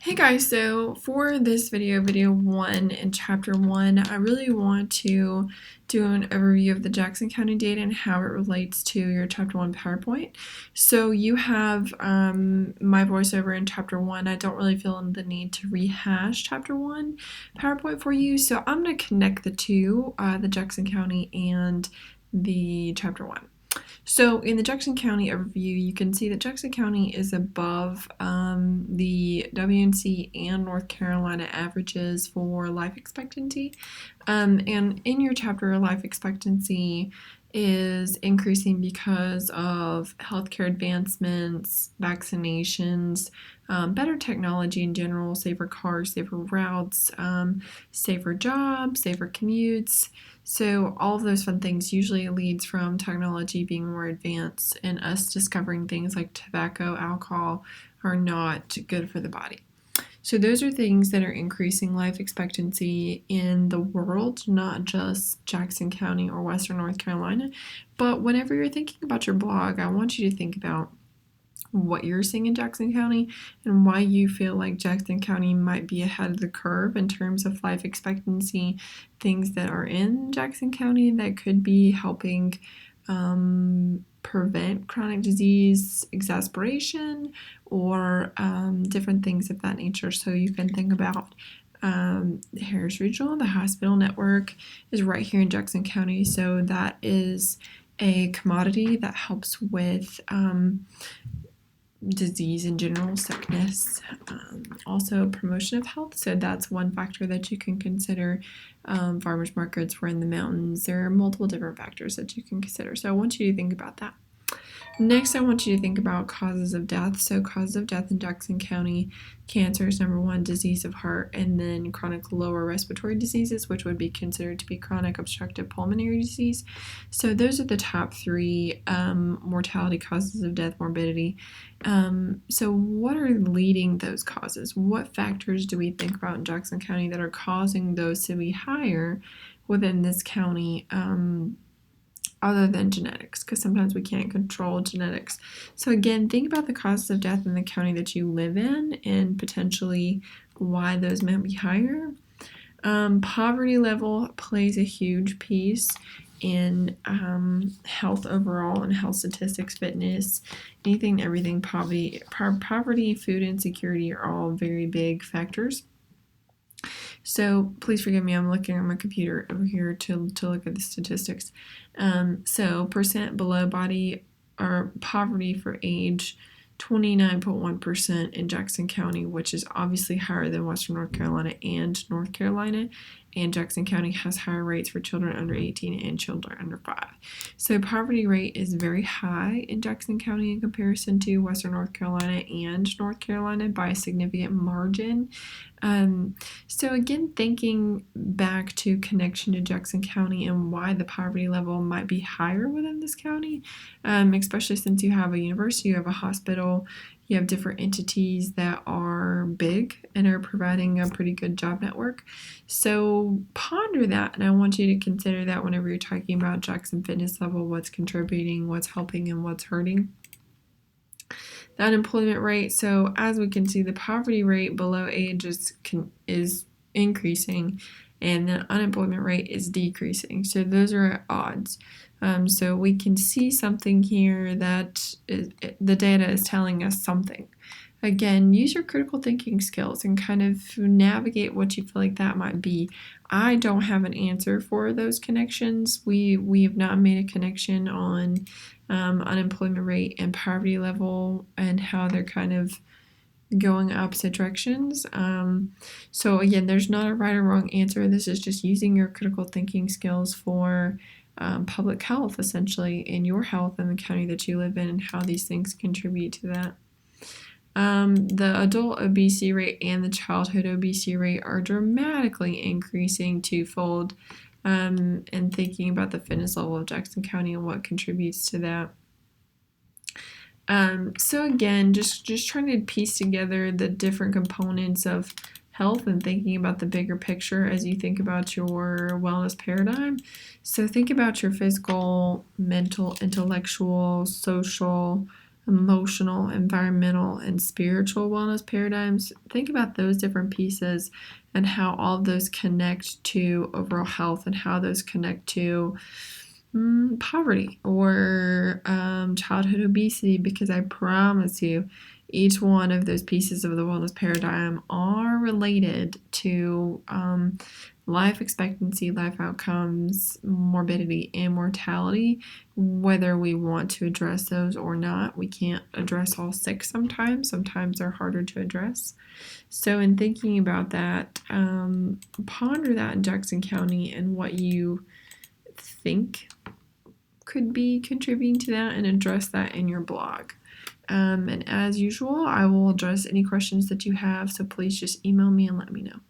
Hey guys, so for this video 1 in chapter 1, I really want to do an overview of the Jackson County data and how it relates to your chapter 1 PowerPoint. So you have my voiceover in chapter 1. I don't really feel the need to rehash chapter 1 PowerPoint for you, so I'm going to connect the two, the Jackson County and the chapter 1. So in the Jackson County overview, you can see that Jackson County is above the WNC and North Carolina averages for life expectancy. And in your chapter, life expectancy is increasing because of healthcare advancements, vaccinations, better technology in general, safer cars, safer routes, safer jobs, safer commutes. So all of those fun things usually leads from technology being more advanced and us discovering things like tobacco, alcohol are not good for the body. So those are things that are increasing life expectancy in the world, not just Jackson County or Western North Carolina. But whenever you're thinking about your blog, I want you to think about what you're seeing in Jackson County and why you feel like Jackson County might be ahead of the curve in terms of life expectancy, things that are in Jackson County that could be helping prevent chronic disease exasperation or different things of that nature. So you can think about Harris Regional, the hospital network is right here in Jackson County. So that is a commodity that helps with disease in general, sickness, also promotion of health. So that's one factor that you can consider. Farmers markets were in the mountains. There are multiple different factors that you can consider. So I want you to think about that. Next, I want you to think about causes of death. So causes of death in Jackson County, cancer is number one, disease of heart, and then chronic lower respiratory diseases, which would be considered to be chronic obstructive pulmonary disease. So those are the top three mortality causes of death, morbidity. So what are leading those causes? What factors do we think about in Jackson County that are causing those to be higher within this county? Other than genetics, because sometimes we can't control genetics. So again, think about the causes of death in the county that you live in and potentially why those might be higher. Poverty level plays a huge piece in health overall and health statistics, fitness, anything, everything. Poverty, food insecurity are all very big factors. So please forgive me, I'm looking at my computer over here to look at the statistics. So percent below body or poverty for age, 29.1% in Jackson County, which is obviously higher than Western North Carolina and North Carolina. And Jackson County has higher rates for children under 18 and children under 5. So poverty rate is very high in Jackson County in comparison to Western North Carolina and North Carolina by a significant margin. So again, thinking back to connection to Jackson County and why the poverty level might be higher within this county, especially since you have a university, you have a hospital, you have different entities that are big and are providing a pretty good job network. So ponder that, and I want you to consider that whenever you're talking about Jackson fitness level, what's contributing, what's helping, and what's hurting. The unemployment rate, so as we can see, the poverty rate below age is increasing and the unemployment rate is decreasing. So those are at odds. So we can see something here that the data is telling us something. Again, use your critical thinking skills and kind of navigate what you feel like that might be. I don't have an answer for those connections. We have not made a connection on unemployment rate and poverty level and how they're kind of going opposite directions. So again, there's not a right or wrong answer. This is just using your critical thinking skills for public health, essentially, in your health in the county that you live in and how these things contribute to that. The adult obesity rate and the childhood obesity rate are dramatically increasing twofold, and thinking about the fitness level of Jackson County and what contributes to that. So again, just trying to piece together the different components of health and thinking about the bigger picture as you think about your wellness paradigm. So think about your physical, mental, intellectual, social, emotional, environmental, and spiritual wellness paradigms. Think about those different pieces and how all of those connect to overall health and how those connect to poverty or childhood obesity, because I promise you, each one of those pieces of the wellness paradigm are related to life expectancy, life outcomes, morbidity, and mortality, whether we want to address those or not. We can't address all six sometimes. Sometimes they're harder to address. So in thinking about that, ponder that in Jackson County and what you think could be contributing to that, and address that in your blog. And as usual, I will address any questions that you have, so please just email me and let me know.